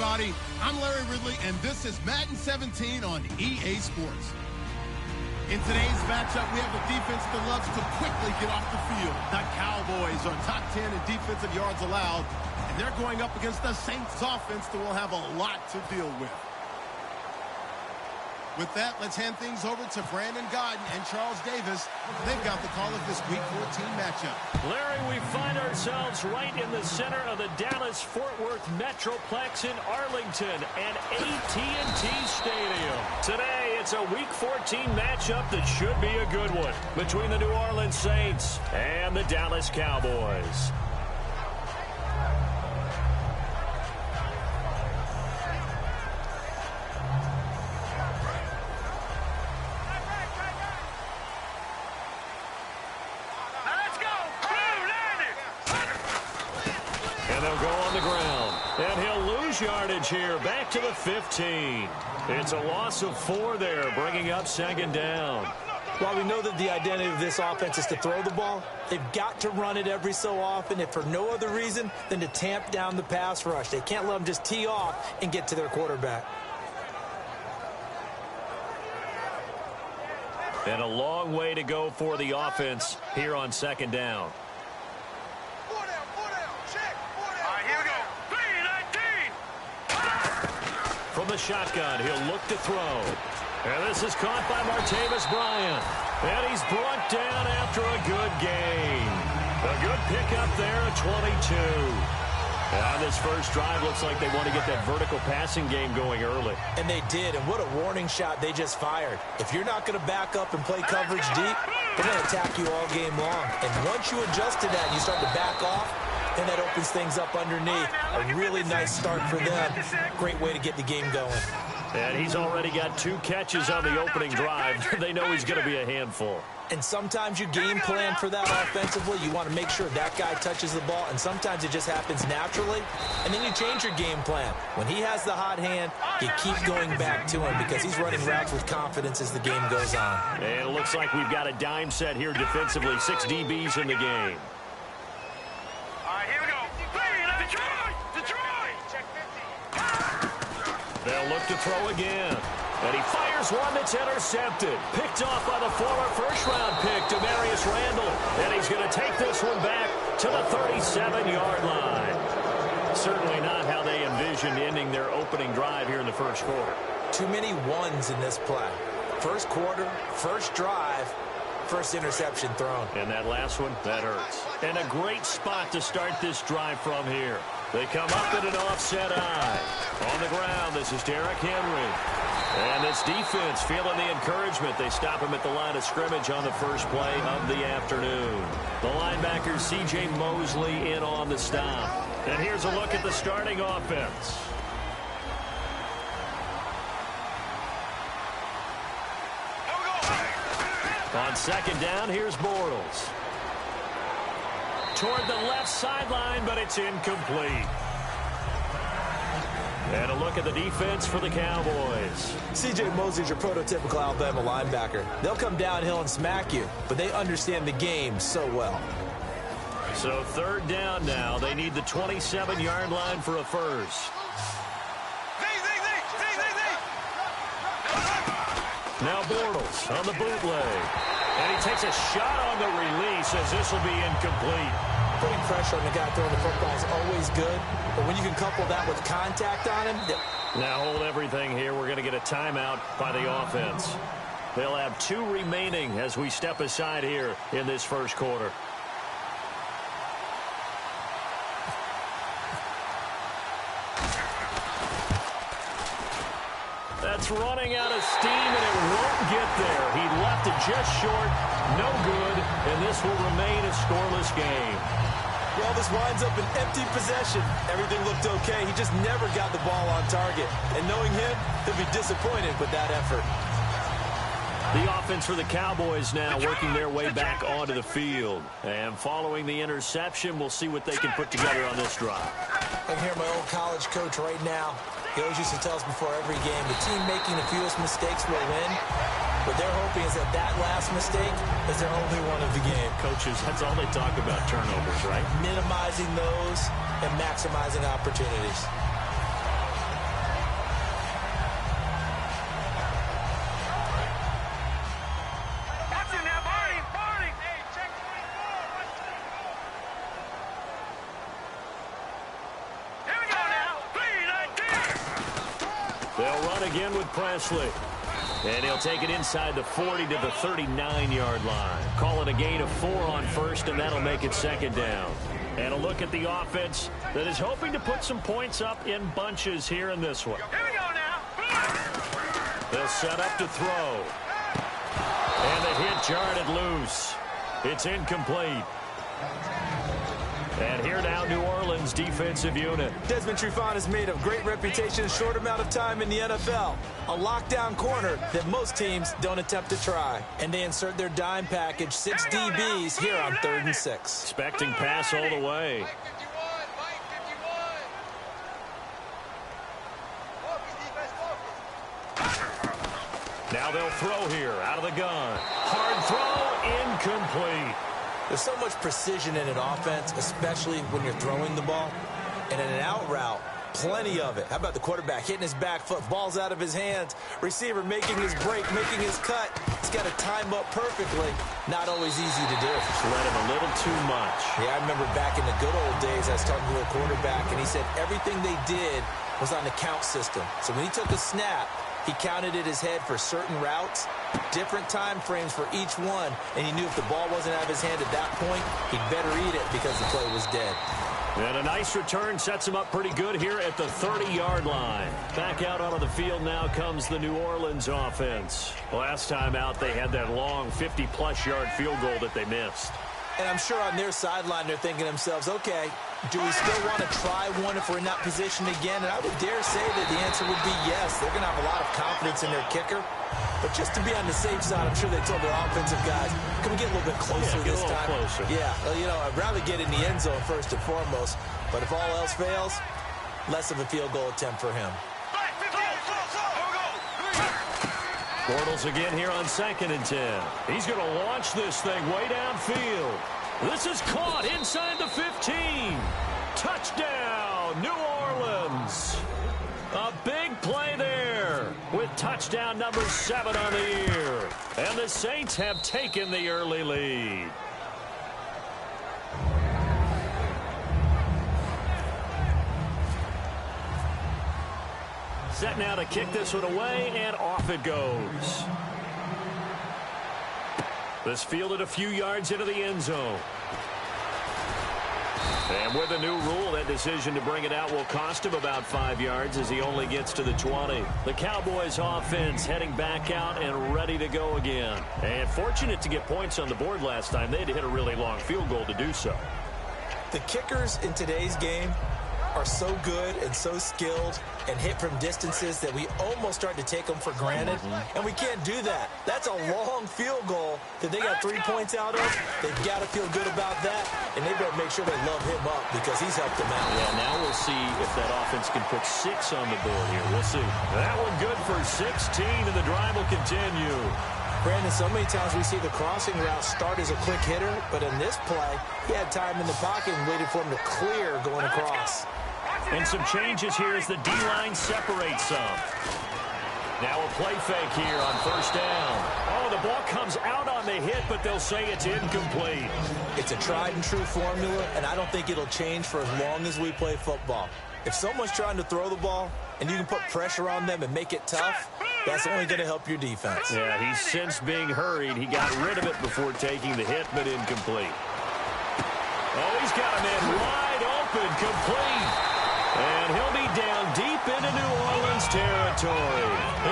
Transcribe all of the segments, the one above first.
everybody. I'm Larry Ridley, and this is Madden 17 on EA Sports. In today's matchup, we have a defense that loves to quickly get off the field. The Cowboys are top 10 in defensive yards allowed, and they're going up against the Saints offense that will have a lot to deal with. With that, let's hand things over to Brandon Godden and Charles Davis. They've got the call of this Week 14 matchup. Larry, we find ourselves right in the center of the Dallas-Fort Worth Metroplex in Arlington and AT&T Stadium. Today, it's a Week 14 matchup that should be a good one between the New Orleans Saints and the Dallas Cowboys. They'll go on the ground, and he'll lose yardage here, back to the 15. It's a loss of 4 there, bringing up second down. While we know that the identity of this offense is to throw the ball, they've got to run it every so often, if for no other reason than to tamp down the pass rush. They can't let them just tee off and get to their quarterback. And a long way to go for the offense here on second down. From the shotgun, he'll look to throw. And this is caught by Martavis Bryant. And he's brought down after a good gain. A good pickup there at 22. And this first drive looks like they want to get that vertical passing game going early. And they did, and what a warning shot they just fired. If you're not going to back up and play coverage deep, they're going to attack you all game long. And once you adjust to that and you start to back off, then that opens things up underneath. A really nice start for them. Great way to get the game going. And he's already got 2 catches on the opening drive. They know he's going to be a handful. And sometimes you game plan for that offensively. You want to make sure that guy touches the ball, and sometimes it just happens naturally. And then you change your game plan. When he has the hot hand, you keep going back to him because he's running routes with confidence as the game goes on. And it looks like we've got a dime set here defensively. 6 DBs in the game. They'll look to throw again. And he fires one that's intercepted. Picked off by the former first-round pick, Demarius Randall. And he's going to take this one back to the 37-yard line. Certainly not how they envisioned ending their opening drive here in the first quarter. Too many ones in this play. First quarter, first drive, first interception thrown. And that last one, that hurts. And a great spot to start this drive from here. They come up at an offset eye. On the ground, this is Derrick Henry. And this defense feeling the encouragement. They stop him at the line of scrimmage on the first play of the afternoon. The linebacker, C.J. Mosley, in on the stop. And here's a look at the starting offense. On second down, here's Bortles. Toward the left sideline, but it's incomplete. And a look at the defense for the Cowboys. C.J. Mosley's your prototypical Alabama linebacker. They'll come downhill and smack you, but they understand the game so well. So third down now. They need the 27-yard line for a first. Now Bortles on the bootleg. And he takes a shot on the release as this will be incomplete. Putting pressure on the guy throwing the football is always good, but when you can couple that with contact on him... Now hold everything here. We're going to get a timeout by the offense. They'll have 2 remaining as we step aside here in this first quarter. That's running out of steam, and it won't get there. He left it just short, no good, and this will remain a scoreless game. Well, this winds up an empty possession. Everything looked okay. He just never got the ball on target. And knowing him, he'll be disappointed with that effort. The offense for the Cowboys now working their way back onto the field. And following the interception, we'll see what they can put together on this drive. I can hear my old college coach right now. He always used to tell us before every game, the team making the fewest mistakes will win. What they're hoping is that that last mistake is their only one of the game. Coaches, that's all they talk about, turnovers, right? Minimizing those and maximizing opportunities. again with Presley. And he'll take it inside the 40 to the 39-yard line. Call it a gain of 4 on first, and that'll make it second down. And a look at the offense that is hoping to put some points up in bunches here in this one. Here we go now. They'll set up to throw. And the hit jarred it loose. It's incomplete. And here now, New Orleans defensive unit. Desmond Trufant has made a great reputation in a short amount of time in the NFL. A lockdown corner that most teams don't attempt to try. And they insert their dime package, 6 DBs here on 3rd and 6. Expecting pass all the way. Now they'll throw here out of the gun. Hard throw, incomplete. There's so much precision in an offense, especially when you're throwing the ball. And in an out route, plenty of it. How about the quarterback hitting his back foot, ball's out of his hands, receiver making his break, making his cut. He's got to time up perfectly. Not always easy to do. Just let him a little too much. Yeah, I remember back in the good old days, I was talking to a quarterback, and he said everything they did was on the count system. So when he took a snap, he counted in his head for certain routes, different time frames for each one, and he knew if the ball wasn't out of his hand at that point, he'd better eat it because the play was dead. And a nice return sets him up pretty good here at the 30-yard line. Back out onto the field now comes the New Orleans offense. Last time out, they had that long 50-plus yard field goal that they missed. And I'm sure on their sideline, they're thinking to themselves, okay, do we still want to try one if we're in that position again? And I would dare say that the answer would be yes. They're going to have a lot of confidence in their kicker. But just to be on the safe side, I'm sure they told their offensive guys, can we get a little bit closer this time? Closer. Yeah, well, you know, I'd rather get in the end zone first and foremost. But if all else fails, less of a field goal attempt for him. Bortles again here on 2nd and 10. He's going to launch this thing way downfield. This is caught inside the 15. Touchdown, New Orleans. A big play there with touchdown number 7 on the year. And the Saints have taken the early lead. Set now to kick this one away, and off it goes. This fielded a few yards into the end zone. And with a new rule, that decision to bring it out will cost him about 5 yards as he only gets to the 20. The Cowboys offense heading back out and ready to go again. And fortunate to get points on the board last time. They had to hit a really long field goal to do so. The kickers in today's game are so good and so skilled and hit from distances that we almost start to take them for granted. And we can't do that. That's a long field goal that they got 3 points out of. They've got to feel good about that, and they better make sure they love him up because he's helped them out. Yeah, now we'll see if that offense can put 6 on the board here. We'll see. That one good for 16, and the drive will continue. Brandon, so many times we see the crossing route start as a quick hitter, but in this play, he had time in the pocket and waited for him to clear going across. And some changes here as the D-line separates some. Now a play fake here on 1st down. Oh, the ball comes out on the hit, but they'll say it's incomplete. It's a tried-and-true formula, and I don't think it'll change for as long as we play football. If someone's trying to throw the ball and you can put pressure on them and make it tough, that's only going to help your defense. Yeah, he's since being hurried. He got rid of it before taking the hit, but incomplete. Oh, he's got him in wide open, complete. And he'll be down deep into New Orleans territory.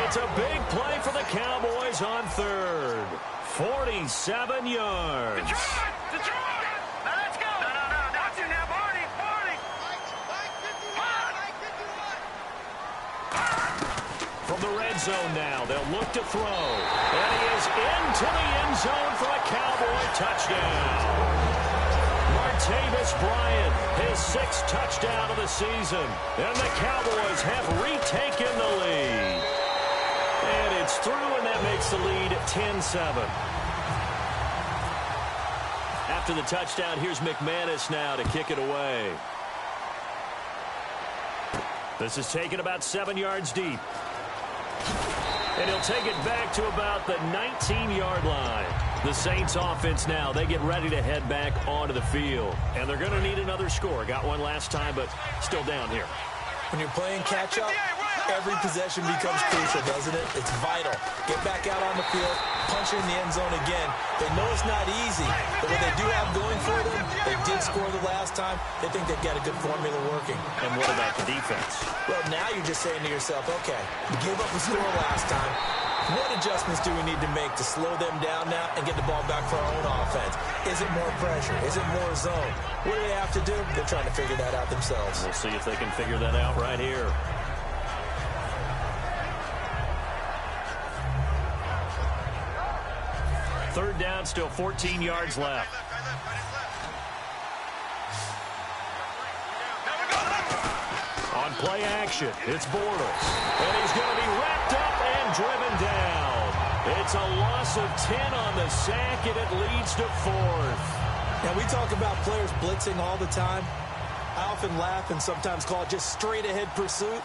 It's a big play for the Cowboys on 3rd. 47 yards. Detroit! Now let's go! No, not you now, Barney! From the red zone now, they'll look to throw. And he is into the end zone for a Cowboy touchdown. Martavis Bryant, his 6th touchdown of the season. And the Cowboys have retaken the lead. And it's through, and that makes the lead 10-7. After the touchdown, here's McManus now to kick it away. This is taken about 7 yards deep. And he'll take it back to about the 19-yard line. The Saints offense now, they get ready to head back onto the field. And they're going to need another score. Got one last time, but still down here. When you're playing catch-up, Every possession becomes crucial, doesn't it? It's vital. Get back out on the field, punch in the end zone again. They know it's not easy, but what they do have going for them, they did score the last time. They think they've got a good formula working. And what about the defense? Well, now you're just saying to yourself, okay, give up a score last time. What adjustments do we need to make to slow them down now and get the ball back for our own offense? Is it more pressure? Is it more zone? What do they have to do? They're trying to figure that out themselves. We'll see if they can figure that out right here. Third down, still 14 yards left. On play action, it's Bortles. And he's going to be wrapped up and driven down. It's a loss of 10 on the sack, and it leads to 4th. Now, we talk about players blitzing all the time. I often laugh and sometimes call it just straight-ahead pursuit.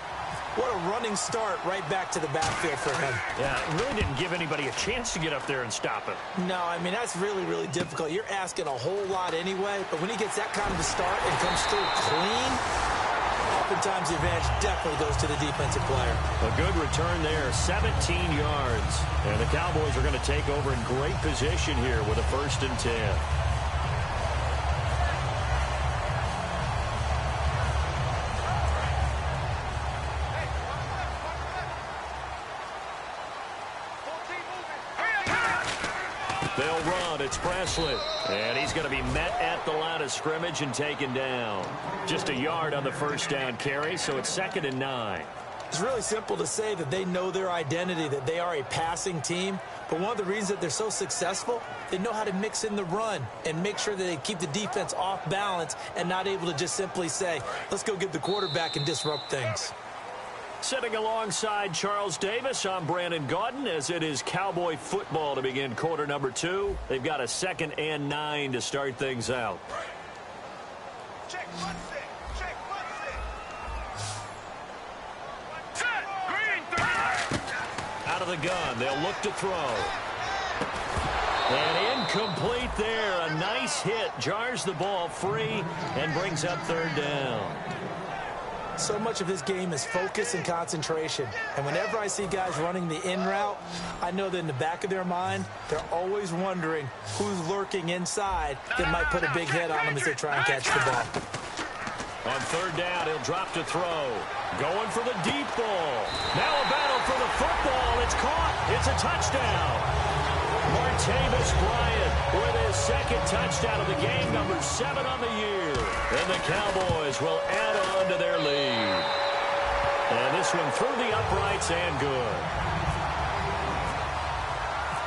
What a running start right back to the backfield for him. Yeah, it really didn't give anybody a chance to get up there and stop it. No, I mean, that's really, really difficult. You're asking a whole lot anyway, but when he gets that kind of a start and comes through clean, oftentimes the advantage definitely goes to the defensive player. A good return there, 17 yards. And the Cowboys are going to take over in great position here with a 1st and 10. They'll run. It's Presley. And he's going to be met at the line of scrimmage and taken down. Just a yard on the 1st down carry, so it's 2nd and 9. It's really simple to say that they know their identity, that they are a passing team. But one of the reasons that they're so successful, they know how to mix in the run and make sure that they keep the defense off balance and not able to just simply say, let's go get the quarterback and disrupt things. Sitting alongside Charles Davis, I'm Brandon Gaudin, as it is Cowboy football to begin quarter number 2. They've got a 2nd and 9 to start things out. Check, one, six. Check, one, six. Set, green, 3. Out of the gun, they'll look to throw. And incomplete there. A nice hit, jars the ball free and brings up 3rd down. So much of this game is focus and concentration. And whenever I see guys running the in route, I know that in the back of their mind, they're always wondering who's lurking inside that might put a big hit on them as they try and catch the ball. On 3rd down, he'll drop to throw. Going for the deep ball. Now a battle for the football. It's caught. It's a touchdown. Martavis Bryant with his 2nd touchdown of the game, number 7 on the year. And the Cowboys will add on to their lead. And this one through the uprights and good.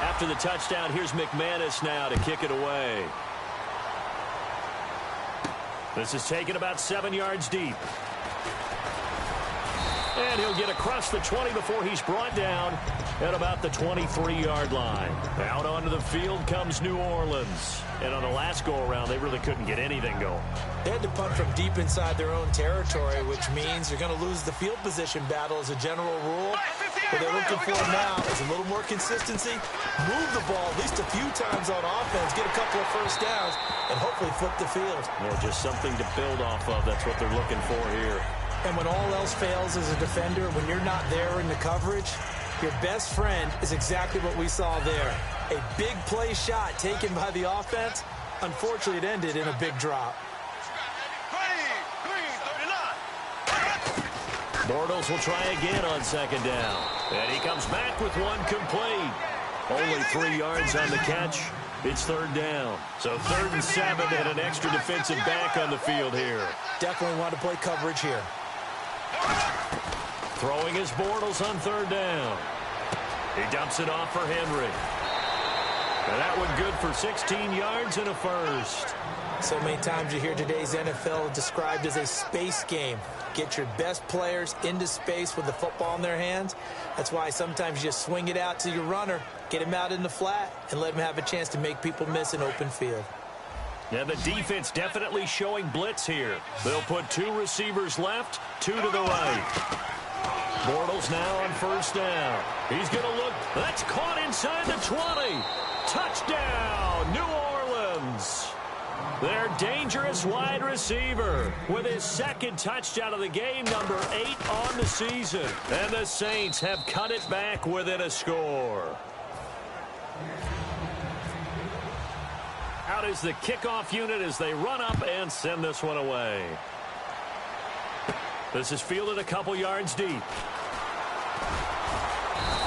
After the touchdown, here's McManus now to kick it away. This is taken about 7 yards deep. And he'll get across the 20 before he's brought down at about the 23-yard line. Out onto the field comes New Orleans. And on the last go-around, they really couldn't get anything going. They had to punt from deep inside their own territory, which means you're going to lose the field position battle as a general rule. What they're looking for now is a little more consistency, move the ball at least a few times on offense, get a couple of 1st downs, and hopefully flip the field. Yeah, just something to build off of. That's what they're looking for here. And when all else fails as a defender, when you're not there in the coverage, your best friend is exactly what we saw there. A big play shot taken by the offense. Unfortunately, it ended in a big drop. Bortles will try again on 2nd down. And he comes back with one complete. Only 3 yards on the catch. It's 3rd down. So 3rd and 7 and an extra defensive back on the field here. Definitely want to play coverage here. Throwing his Bortles on 3rd down. He dumps it off for Henry. And that one good for 16 yards and a 1st. So many times you hear today's NFL described as a space game. Get your best players into space with the football in their hands. That's why sometimes you just swing it out to your runner, get him out in the flat, and let him have a chance to make people miss an open field. Yeah, the defense definitely showing blitz here. They'll put 2 receivers left, 2 to the right. Bortles now on 1st down. He's going to look. That's caught inside the 20. Touchdown, New Orleans. Their dangerous wide receiver with his second touchdown of the game, number 8 on the season. And the Saints have cut it back within a score. Out is the kickoff unit as they run up and send this one away. This is fielded a couple yards deep.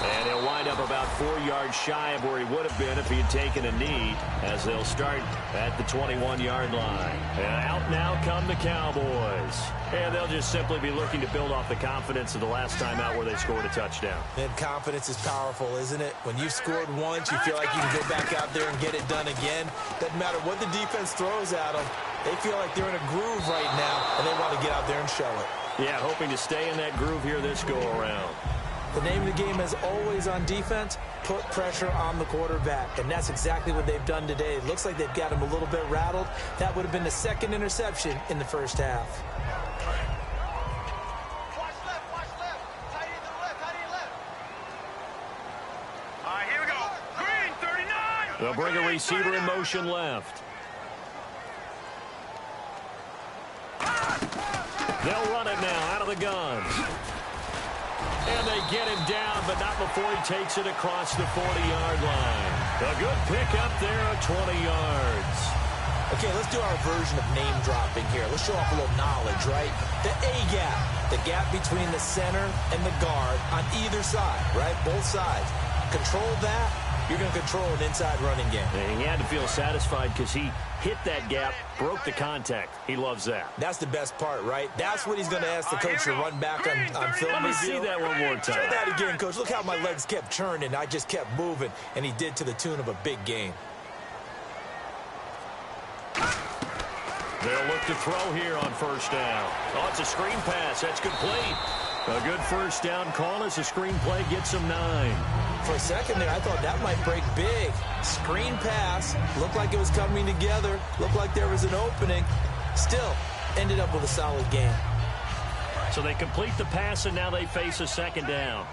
And he'll wind up about 4 yards shy of where he would have been if he had taken a knee, as they'll start at the 21-yard line. And out now come the Cowboys. And they'll just simply be looking to build off the confidence of the last time out where they scored a touchdown. And confidence is powerful, isn't it? When you've scored once, you feel like you can go back out there and get it done again. Doesn't matter what the defense throws at them. They feel like they're in a groove right now, and they want to get out there and show it. Yeah, hoping to stay in that groove here this go-around. The name of the game is always on defense, put pressure on the quarterback. And that's exactly what they've done today. It looks like they've got him a little bit rattled. That would have been the second interception in the first half. Watch left. Tight end to the left, tight end left. All right, here we go. Green, 39. They'll bring a receiver in motion left. They'll run it now out of the gun. And they get him down, but not before he takes it across the 40-yard line. A good pickup there at 20 yards. Okay, let's do our version of name dropping here. Let's show off a little knowledge, right? The A-gap, the gap between the center and the guard on either side, right? Both sides. Control that, you're going to control an inside running game. And he had to feel satisfied because he hit that gap, broke the contact. He loves that. That's the best part, right? That's what he's going to ask the coach to run back on film. Let me see that one more time. Try that again, coach. Look how my legs kept churning. I just kept moving, and he did to the tune of a big gain. They'll look to throw here on first down. Oh, it's a screen pass. That's complete. A good first down call as the screen play gets him 9. For a second there, I thought that might break big. Screen pass. Looked like it was coming together. Looked like there was an opening. Still, ended up with a solid game. So they complete the pass, and now they face a second down.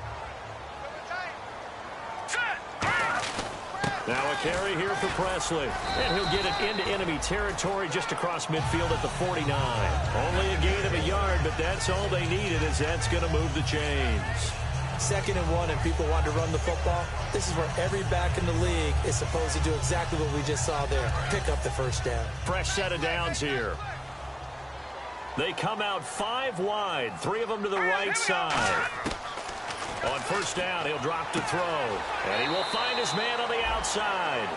Now a carry here for Presley. And he'll get it into enemy territory just across midfield at the 49. Only a gain of a yard, but that's all they needed, as that's going to move the chains. 2nd and 1, and people want to run the football. This is where every back in the league is supposed to do exactly what we just saw there. Pick up the first down. Fresh set of downs here. They come out 5 wide, 3 of them to the right side. On first down, he'll drop to throw. And he will find his man on the outside.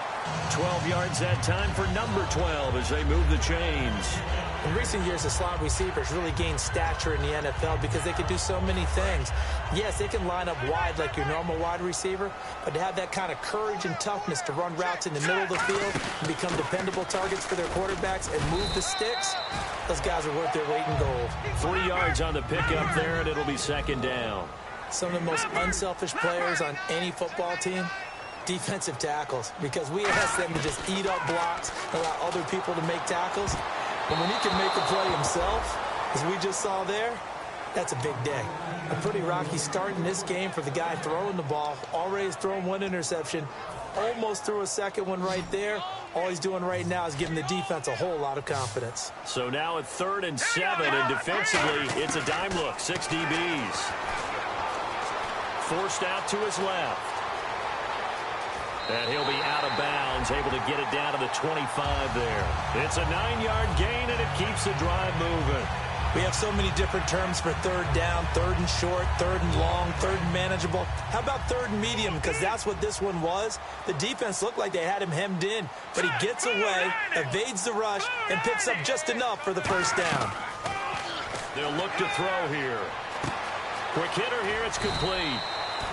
12 yards that time for number 12 as they move the chains. In recent years, the slot receivers really gained stature in the NFL because they can do so many things. Yes, they can line up wide like your normal wide receiver, but to have that kind of courage and toughness to run routes in the middle of the field and become dependable targets for their quarterbacks and move the sticks, those guys are worth their weight in gold. 3 yards on the pickup there, and it'll be second down. Some of the most unselfish players on any football team, defensive tackles, because we ask them to just eat up blocks, allow other people to make tackles. But when he can make a play himself, as we just saw there, that's a big day. A pretty rocky start in this game for the guy throwing the ball. Already has thrown 1 interception, almost threw a second one right there. All he's doing right now is giving the defense a whole lot of confidence. So now at 3rd and 7, and defensively, it's a dime look, 6 DBs. Forced out to his left. And he'll be out of bounds, able to get it down to the 25 there. It's a 9-yard gain, and it keeps the drive moving. We have so many different terms for 3rd down, 3rd and short, 3rd and long, 3rd and manageable. How about 3rd and medium? Because that's what this one was. The defense looked like they had him hemmed in, but he gets away, evades the rush, and picks up just enough for the first down. They'll look to throw here. Quick hitter here, it's complete.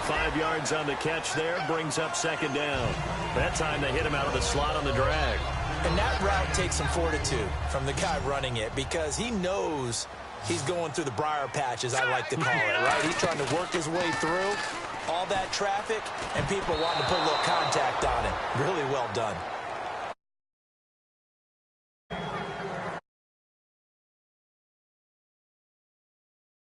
5 yards on the catch there, brings up second down. That time they hit him out of the slot on the drag. And that route takes some fortitude from the guy running it because he knows he's going through the briar patch, as I like to call it, right? He's trying to work his way through all that traffic and people wanting to put a little contact on it. Really well done.